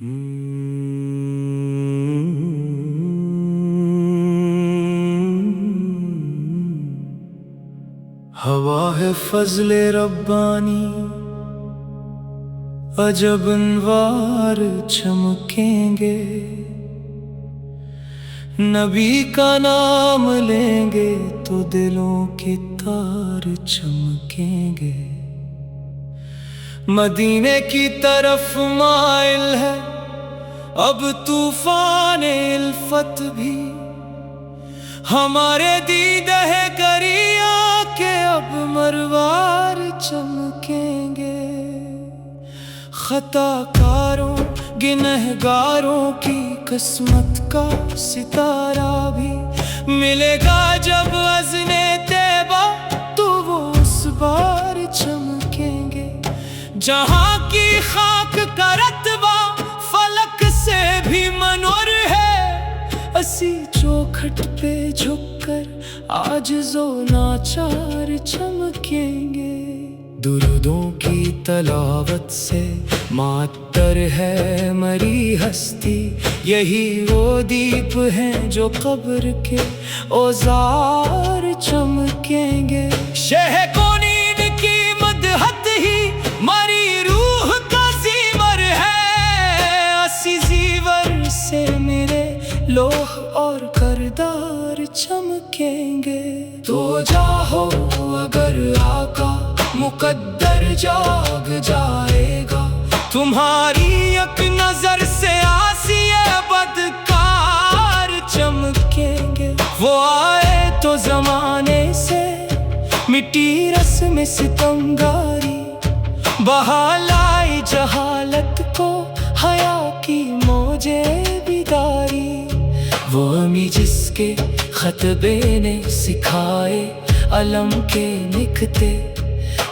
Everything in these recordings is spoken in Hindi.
हवा है फजले रब्बानी, अजब अनवार चमकेंगे। नबी का नाम लेंगे तो दिलों के तार चमकेंगे। मदीने की तरफ माइल है अब तूफान इल्फत भी। हमारे दीदे करिया के अब मरवार चमकेंगे। खताकारों गिनहगारों की किस्मत का सितारा भी मिलेगा जब अज़्ने तैबा, तो वो उस बार चमकेंगे। जहाँ की खाक का रत्बा फलक से भी मनोर है, असी चौखट पे झुककर आजिज़ो नाचार चमकेंगे। दुरूदों की तलावत से मातर है मरी हस्ती, यही वो दीप हैं जो कब्र के औजार चमकेंगे। शह को नींद की मदहत ही मरी रूह का ज़ीवर है, असी ज़ीवर से मेरे लोह और करदार चमकेंगे। तो जाहो अगर आका मुकद्दर जाग जाएगा, तुम्हारी एक नजर से आसिए बदकार चमकेंगे। वो आए तो जमाने से मिट्टी रस्म सितमगारी, बहालाई जहालत को हया की मौजे बिदारी। वो अमी जिसके खतबे ने सिखाए अलम के निकते,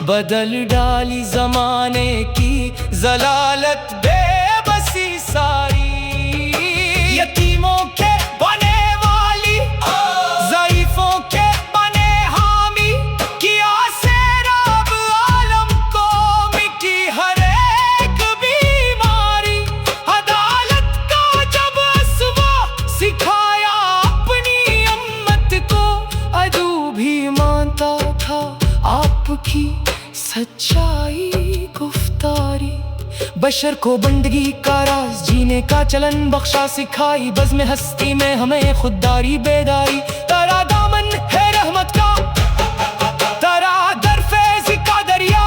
बदल डाली जमाने की जलालत बेबसी सारी। यतीमों के बने वाली, ज़ईफों के बने हामी, किया सैराब आलम को मिटी हर एक बीमारी। अदालत का जब असवा सिखाया अपनी अम्मत को, अदू भी मानता था आपकी सच्चाई गुफ्तारी। बशर को बंदगी का राज जीने का चलन बख्शा सिखाई, बज़्म हस्ती में हमें खुददारी बेदारी। तेरा दामन है रहमत का, तेरा दर फैज़ का दरिया,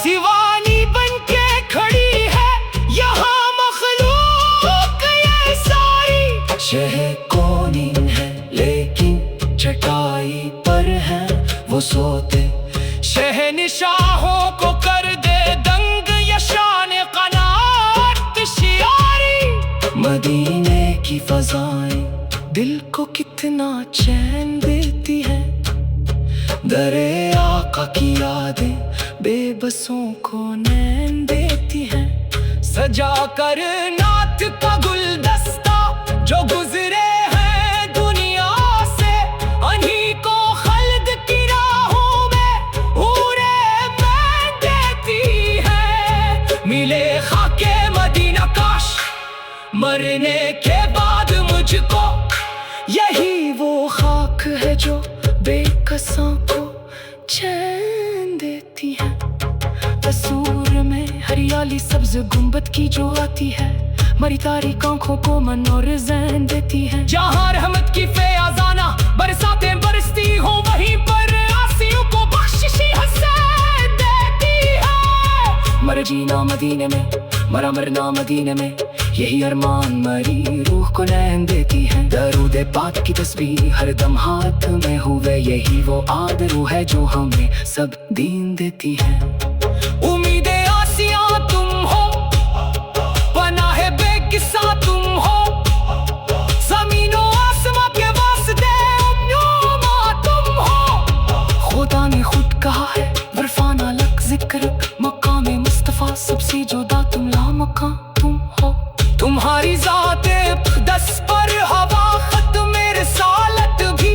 सिवानी बन के खड़ी है यहाँ मखलूक ये सारी। शह कौनी है लेकिन चटाई पर है वो सोते, शहनिशाहों को कर दे दंग यशान क़नाअत शियारी। मदीने की फ़ज़ाएं दिल को कितना चैन देती हैं, दरे आका की यादें बेबसों को नैन देती हैं। सजा कर नात का गुलदस्ता जो गुजरे हैं दुनिया से, अन्हीं को खल्द की राहों में हूरे मैं देती है। मिले खाके मदीना काश मरने के बाद मुझको, यही वो खाक है जो बेकसों को चैन देती है। तस्वीर में हरियाली सब्ज गुंबद की जो आती है, मरी तारीख आंखों को मन और ज़ैन देती है। जहाँ रहमत की फैज़ाना बरसातें बरसती हो, वहीं पर आसियों को बख्शिशी हसैन देती है। मर जीना मदीने में, मरा मरना मदीने में, यही अरमान मरी रूह को नैन देती है। दरूदे पाक की तस्बीह हर दम हाथ में हुए, यही वो आदरू है जो हमें सब दीन देती है। उम्मीदे आसिया तुम हो, पनाहे बेकिसा तुम हो, ज़मीनो आसमां के वास्ते उम्मा तुम हो। खुदा ने खुद कहा है वरफाना लक जिक्र मकाम मुस्तफ़ा, सबसे जुदा तुम लामकान तुम हो। तुम्हारी ज़ाते दस पर हवा खत्म रिसालत भी,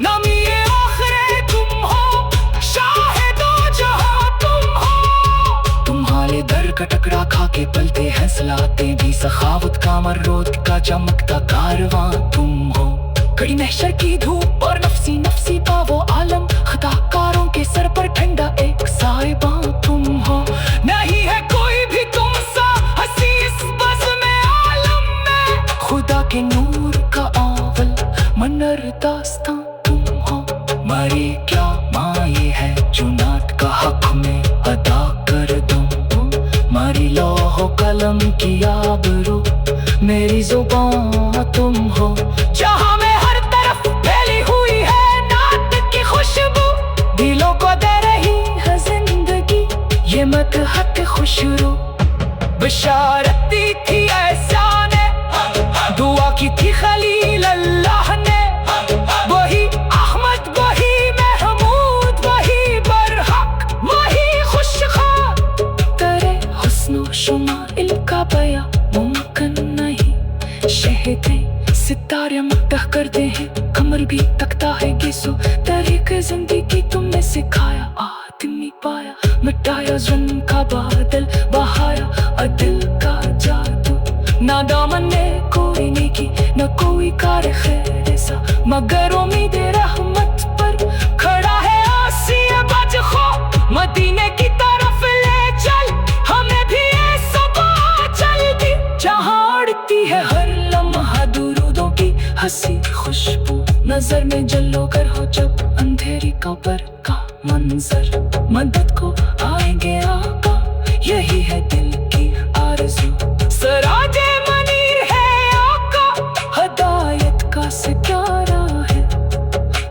नामी आखिरे तुम हो, शाहिदो जहां तुम हो। तुम्हारे दर का टकरा खा के पल चलते हैं सलाते भी सखावत का मर्रोद का चमकता कारवां तुम हो। कड़ी महशर की धूप और नफसी नफसी का वो आलम, खताकारों के सर पर ठंडा एक साहिबा तुम हो। नहीं है कोई भी तुम सा हंसी इस बज़्म आलम में, खुदा के नूर का आवल मनर दास्तां तुम हो। मरी क्या माये है जुनात का हक में अदा कर दूं, मरी लौहो कलम की आबरू मेरी जुबान तुम हो। जहाँ में हर तरफ फैली हुई है नात की खुशबू, दिलों को दे रही है जिंदगी ये मदहत खुशरू। बशारत दी थी ऐसा ने, दुआ की थी खलील अल्लाह ने, वही अहमद वही महमूद वही बरहक वही खुशखार। तेरे हुस्न शुमाइल का बयां मुमकिन नहीं, शहदे सितारे मक्तह करते हैं कमर भी तकता है गिसो। तरीके जिंदगी तुमने सिखाया आदमी पाया, मिटाया जुल्म का बादल बहाया अदिल का जादू। ना दामन ने कोई नेकी न कोई कार खैर सा, मगर उम्मीद रहमत पर खड़ा है आसिया बजखो। मदीने की तरफ ले चल हमें भी ये सबा चलती, जहाँ उड़ती है हर लम्हा दुरूदों की हंसी खुशबू। नजर में जलो कर हो जब अंधेरी कब्र का मंजर, मदद को आएंगे आका यही है दिल की आरज़ू। सराजे मनीर है आका हदायत का सितारा है,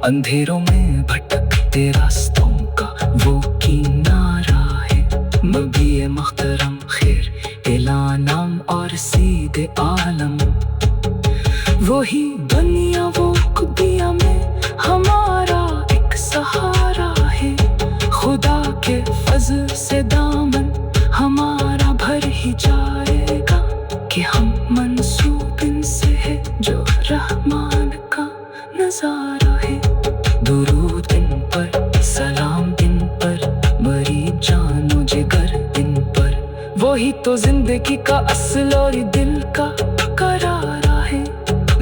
अंधेरों में भटकते रास्तों का वो किनारा है। मबी मुहतरम खैर एलानाम और सीधे आलम, वही दुनिया वो खुदिया में हमारा एक सहारा है। खुदा के फजल से दामन हमारा भर ही जाएगा, कि हम मंसूब इनसे है जो रहमान का नजारा है। दुरूद इन पर सलाम इन पर, मरी जानो जिगर इन पर, वही तो जिंदगी का असल और दिल का करारा है।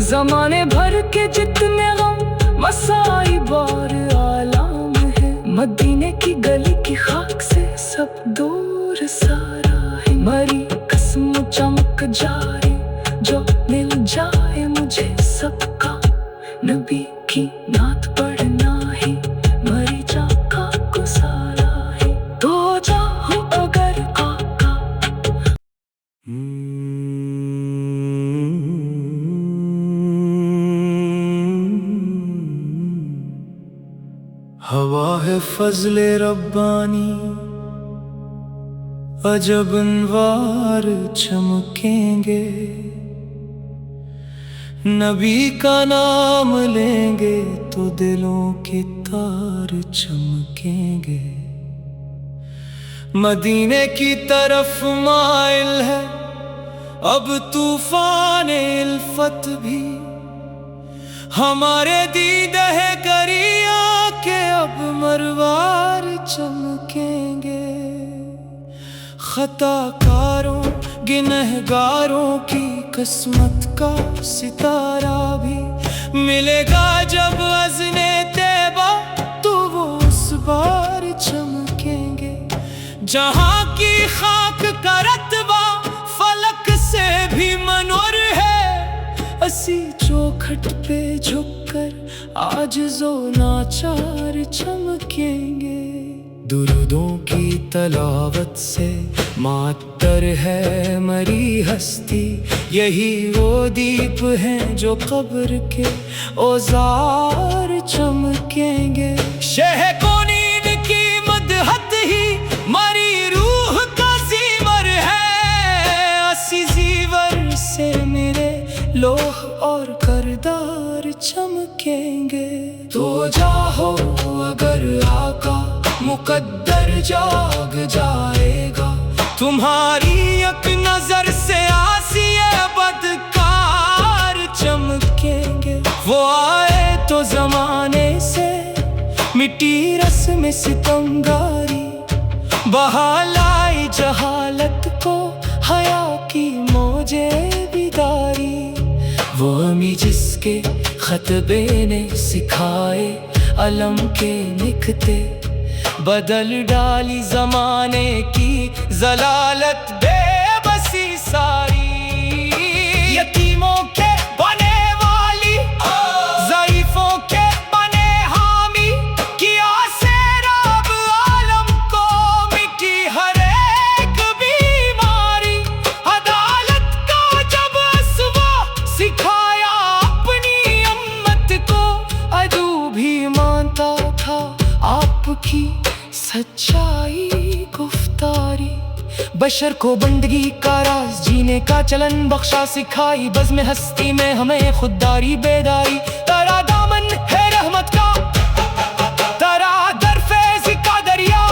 जमाने भर के जितने गम मसाइब और आलाम है, मदीने की गली की खाक से सब दूर सारा है। मरी कसम चमक जाए जो मिल जाए मुझे सबका, नबी की नात पढ़ना ही मरी जा का गुजारा है। तो जाओ अगर आका। हवा है फजले रब्बानी, अजब अनवार चमकेंगे, नबी का नाम लेंगे तो दिलों के तार चमकेंगे। मदीने की तरफ माइल है अब तूफान इल्फत भी, हमारे दीदे करिया के अब मरवार चमकेंगे। खताकारों गिनहगारों की किस्मत का सितारा भी मिलेगा जब अज़्ने तैबा, तो वो उस बार चमकेंगे। जहाँ की खाक का रतबा फलक से भी मनोर है, असी चौखट पे झुककर आजिज़ो नाचार चमकेंगे। दुरूदों की तलावत से मातर है मरी हस्ती, यही वो दीप हैं जो कब्र के औजार चमकेंगे। शह कोनीन की मदहत ही मरी रूह का ज़ीवर है, असी ज़ीवर से मेरे लोह और करदार चमकेंगे। तो जाहो अगर आका मुकद्दर जाग जाएगा, तुम्हारी एक नजर से आसिए बदकार चमकेंगे। वो आए तो जमाने से मिट्टी रस्म सितमगारी, बहालाई जहालत को हया उर्मी जिसके खतबे ने सिखाए अलम के निकते, बदल डाली जमाने की जलालत बेबसी सारी। यतीमों के बने वाली, ज़ईफों के बने हामी, किया सैराब आलम को मिटी हर एक बीमारी। अदालत का जब असवा सिखाया अपनी उम्मत को, अदू भी मानता था आपकी सच्चाई गुफ्तारी। बशर को बंदगी का राज जीने का चलन बख्शा सिखाई, बज़्म हस्ती में हमें खुददारी बेदारी। तरा दामन है रहमत का, तरा दरफेज का दरिया,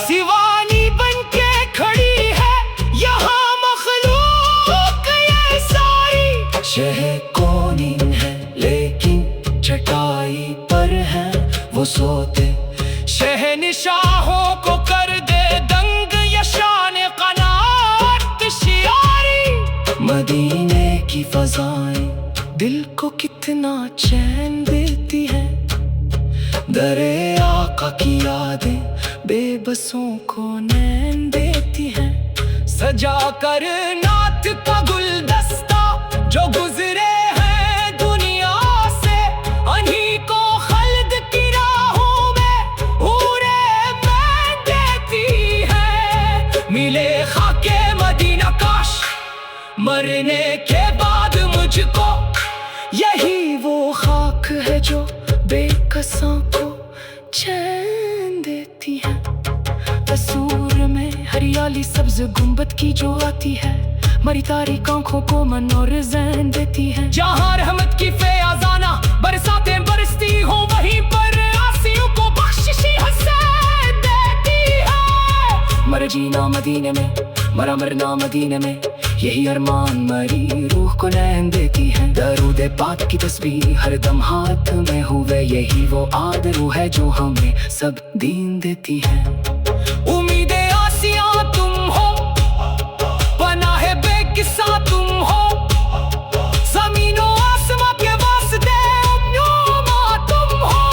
सिवानी बन के खड़ी है यहाँ मखलूक ये सारी। शह कौनीन है लेकिन चटाई पर है वो सोते, शहनिशाहों को कर दे दंग यशान क़नाअत शियारी। मदीने की फ़ज़ाएं दिल को कितना चैन देती है, दरे आका की यादें बेबसों को नैन देती हैं। सजा कर नात का गुलदस्ता जो गुजरे हैं दुनिया से, अन्हीं को खल्द की राहों में हूरे मैं देती है। मिले खाके मदीना काश मरने के बाद मुझको, यही वो खाक है जो बेकसों को चैन देती है। तसूर में हरियाली सब्ज गुंबद की जो आती है, मरी तारीख आंखों को मन और ज़ैन देती है। जहाँ रहमत की फैज़ाना बरसातें बरसती हो, वहीं पर आसियों को बख्शिशी हसैन देती है। मर जीना मदीने में, मरा मरना मदीने में, यही अरमान मरी रूह को नैन देती है। दरूद पाक की तस्बीह हर दम हाथ में हुए, यही वो आदरू है जो हमें सब दीन देती है। उम्मीदे आसियां तुम हो, पनाहे बेकिसा तुम हो, ज़मीनो आसमां के वास्ते उम्मा तुम हो।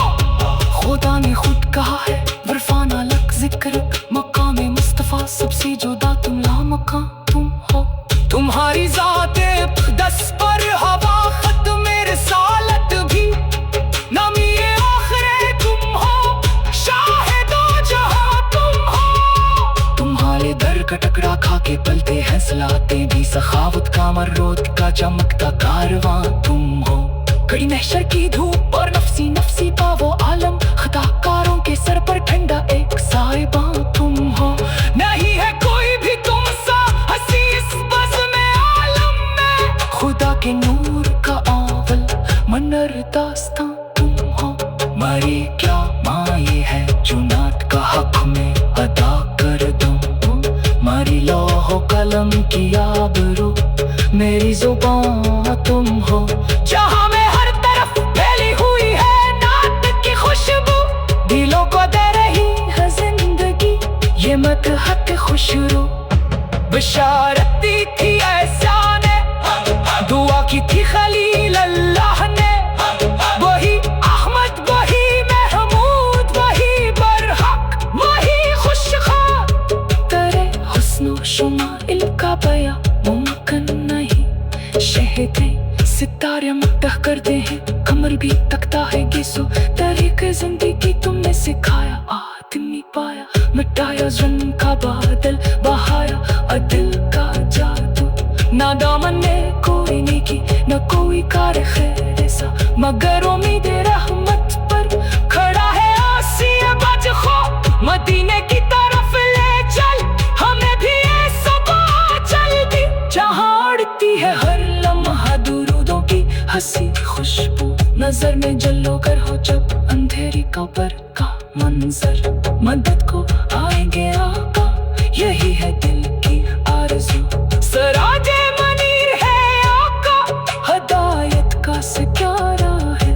खुदा ने खुद कहा है वरफाना लक जिक्र, मकाम मुस्तफ़ा सबसे जुदा तुम लामका तुम हो। तुम्हारी ज़ात दस पर हवा खत मेरे सालत भी, नमी आखिरे तुम हो, शाहिदो जहां तुम हो। तुम्हारे दर का टकरा खा के पलते हैं सलाते भी, सखावत का मर्रोत का चमकता कारवां तुम हो। कड़ी महशर की धूप और नफसी नफसी का वो आलम, खताकारों के सर पर ठंडा एक साहिबा तुम हो। नहीं है कोई भी तुम सा हंसी इस बज़्म आलम में, खुदा के नूर का आवल मनर दास्तां तुम हो। मरे क्या माये है जुनात का हक में अदा कर दूं, मरी लौहो कलम की आबरू मेरी जुबान तुम हो। जहाँ में हर तरफ फैली हुई है नात की खुशबू, दिलों को दे रही है जिंदगी ये मदहत खुशरू। बशारत दी थी ऐसा ने, दुआ की थी खलील अल्लाह ने, वही अहमद वही महमूद वही बरहक वही खुशखा। तेरे हुस्न शुमाइल का बयां मुमकिन नहीं, शहीदें सितारे मुक्तह करते हैं, कमर भी तकता है गिसो। तरीक़े ज़िंदगी तुमने सिखाया, आदमी पाया, मिटाया ज़ुल्म का बादल, बहाया अदिल का जादू। ना दामन ने कोई नेकी न कोई कार खैर ऐसा, मगर उम्मीद रहमत पर खड़ा है आसिया बजखो। मदीने की तरफ ले चल हमें भी ऐसा चल दी, जहाँ उड़ती है हर लम्हा दुरूदों की हंसी खुशबू। नजर में जलो कर हो जब अंधेरी कब्र का मंजर, मदद को आएंगे आका यही है दिल की आरज़ू। सराजे मनीर है आका, हदायत का सितारा है,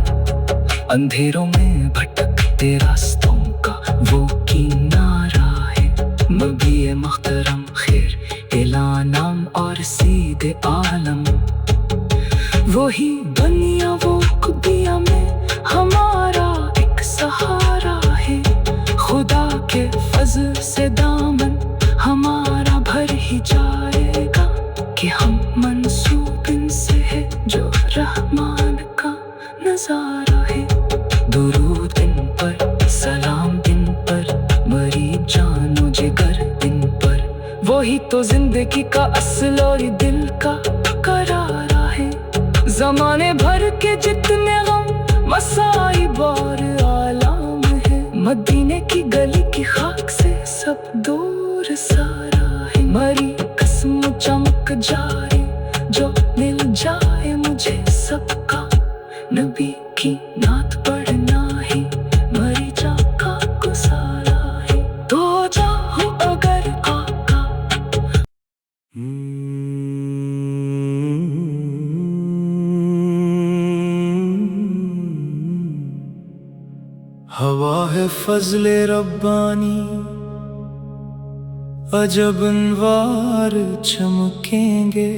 अंधेरों में भटकते रास्तों का वो किनारा है। मबी मुहतरम खैर एलानाम और सीधे आलम, वही दुनिया वो खुदिया में हमारा एक सहारा है। खुदा के फजल से दामन हमारा भर ही जाएगा कि हम मंसूब इनसे है जो रहमान का नजारा है। दुरूद इन पर, सलाम इन पर, मरीब जानो जिगर इन पर, वही तो जिंदगी का असल और दिल का करारा है। जमाने भर के जितने गम मसाइब और आलाम है, मदीने की गली की खाक से सब दूर सारा है। मरी कसम चमक जाए जो मिल जाए मुझे सबका, नबी की नात पढ़ना ही मरी जा का गुजारा है। तो जाओ अगर आका हवा है फजले रब्बानी, अजब अनवार चमकेंगे,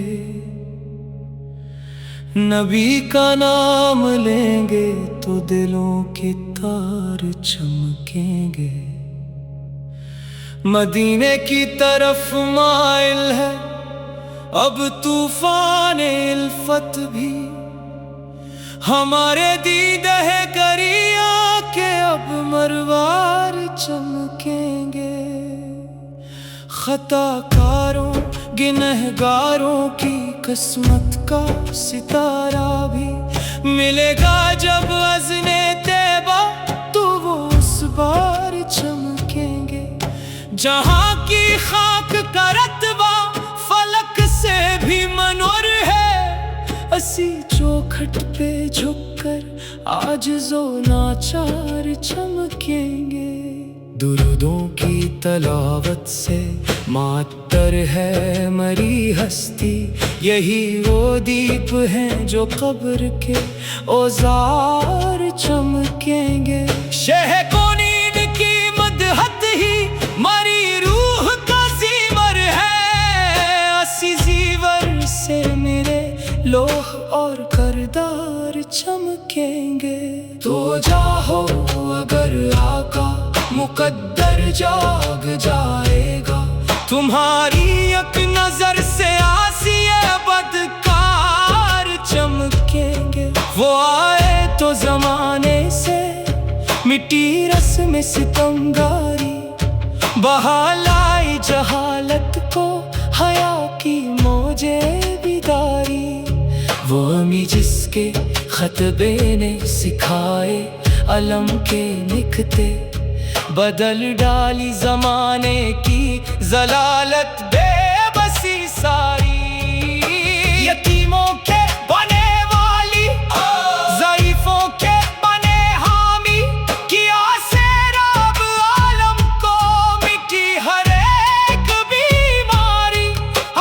नबी का नाम लेंगे तो दिलों के तार चमकेंगे। मदीने की तरफ माइल है अब तूफान इल्फत भी, हमारे दीदे करिया के अब मरवार चमकेंगे। खताकारों गिनहगारों की किस्मत का सितारा भी मिलेगा जब अज़्ने तैबा, तो वो उस बार चमकेंगे। जहाँ की खाक का रतबा फलक से भी मनोर है, असी चौखट पे झुककर आजिज़ो नाचार चमकेंगे। दुरूदों की तलावत से मातर है मरी हस्ती, यही वो दीप हैं जो कब्र के औजार चमकेंगे। शह को नींद की मदहत ही मरी रूह का जीवर है, असी जीवर से मेरे लोह और करदार चमकेंगे। तो जाओ अगर आका मुकद्दर जाग जाएगा, तुम्हारी एक नजर से आसिया बदकार चमकेंगे। वो आए तो जमाने से मिट्टी रस्म सितमगारी, बहालाई जहालत को हया की मौजे बिदारी। वो अमी जिसके खतबे ने सिखाए अलम के निकते, बदल डाली जमाने की जलालत बेबसी सारी। यतीमों के बने वाली, ज़ईफों के बने हामी, किया से रब आलम को मिटी हर एक बीमारी।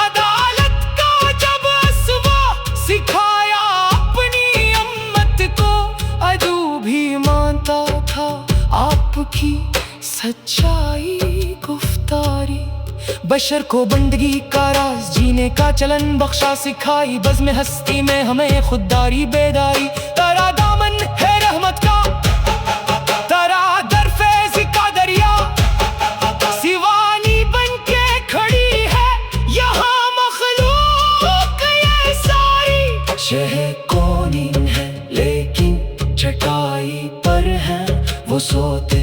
अदालत का जब असवा सिखाया अपनी अम्मत को, अदू भी मानता था आपकी सच्चाई गुफ्तारी। बशर को बंदगी का राज जीने का चलन बख्शा सिखाई, बज़्म हस्ती में हमें खुददारी बेदारी। तेरा दामन है रहमत का, तेरा दरफेज का दरिया, सिवानी बन के खड़ी है यहाँ मखलूक ये सारी। शह कौनीन है लेकिन चटाई पर है वो सोते,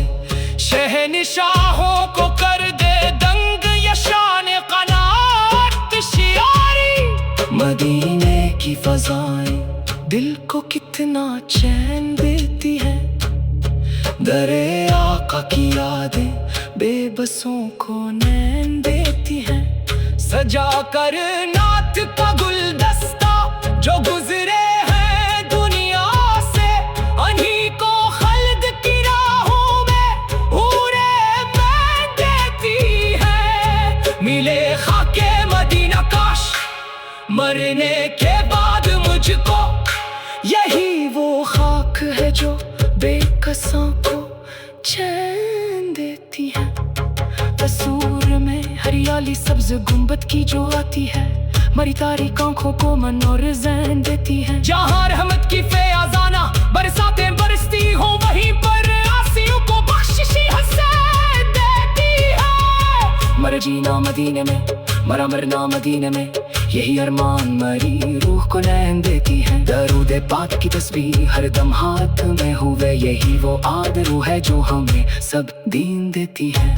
शहनिशाहों को कर दे दंग यशान क़नाअत शियारी। मदीने की फ़ज़ाएं दिल को कितना चैन देती है, दरे आका की यादें बेबसों को नैन देती हैं। सजा कर नात का गुलदस्ता जो गुजरे मरने के बाद मुझको, यही वो खाक है जो बेकसों को चैन देती है। तस्वीर में हरियाली सब्ज गुंबद की जो आती है, मरी तारीख आंखों को मन और रज़ैन देती है। जहाँ रहमत की फैज़ाना बरसातें बरसती हो, वहीं पर आसियों को बख्शिशी हसैन देती है। मर जीना मदीने में, मरा मरना मदीने में, यही अरमान मरी रूह को नैन देती है। दरूद पाक की तस्बीह हर दम हाथ में हुए, यही वो आदरू है जो हमें सब दीन देती है।